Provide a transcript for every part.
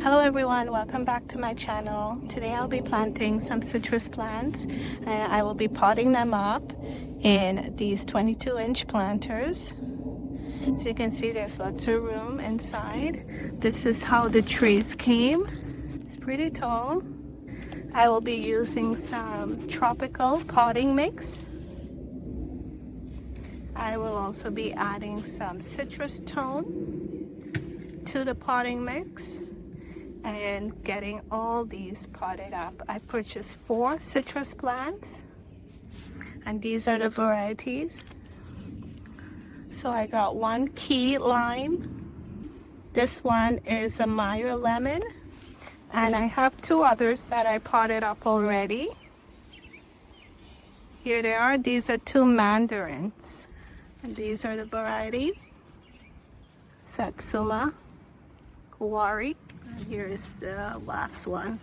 Hello everyone, welcome back to my channel. Today I'll be planting some citrus plants and I will be potting them up in these 22-inch planters. So you can see there's lots of room inside. This is how the trees came. It's pretty tall. I will be using some tropical potting mix. I will also be adding some citrus tone to the potting mix and getting all these potted up. I purchased 4 citrus plants and these are the varieties. So I got one key lime. This one is a Meyer lemon, and I have 2 others that I potted up already. Here they are. These are 2 mandarins, and these are the variety Satsuma Kuwari. And here is the last one.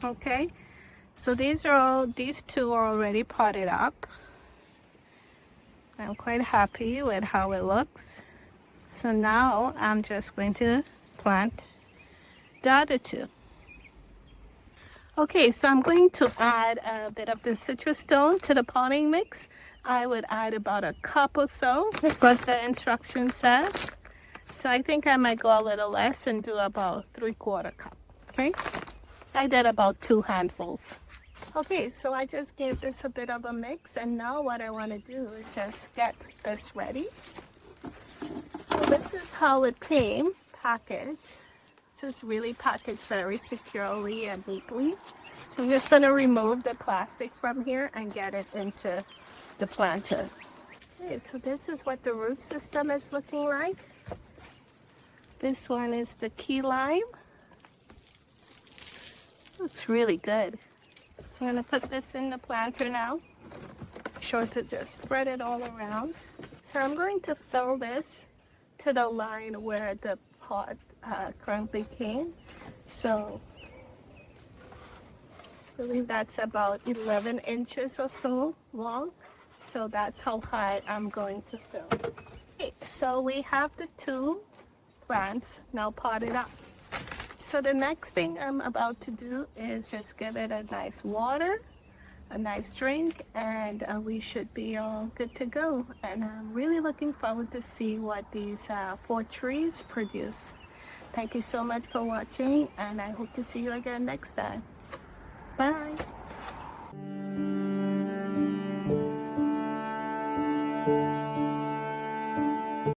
Okay, so these 2 are already potted up. I'm quite happy with how it looks. So now I'm just going to plant the other 2. Okay, so I'm going to add a bit of the citrus stone to the potting mix. I would add about a cup or so. That's what the instruction says. So I think I might go a little less and do about 3/4 cup. Okay, I did about 2 handfuls. Okay, so I just gave this a bit of a mix, and now what I want to do is just get this ready. So this is how it came packaged. Just really packaged very securely and neatly. So I'm just going to remove the plastic from here and get it into the planter. Okay, so this is what the root system is looking like. This one is the key lime. Looks really good. So I'm going to put this in the planter now. Be sure to just spread it all around. So I'm going to fill this to the line where the pot currently came. So I believe that's about 11 inches or so long. So that's how high I'm going to fill. Okay, so we have the 2 plants now potted up. So the next thing I'm about to do is just give it a nice water, a nice drink, and we should be all good to go. And I'm really looking forward to see what these 4 trees produce. Thank you so much for watching, and I hope to see you again next time. Bye.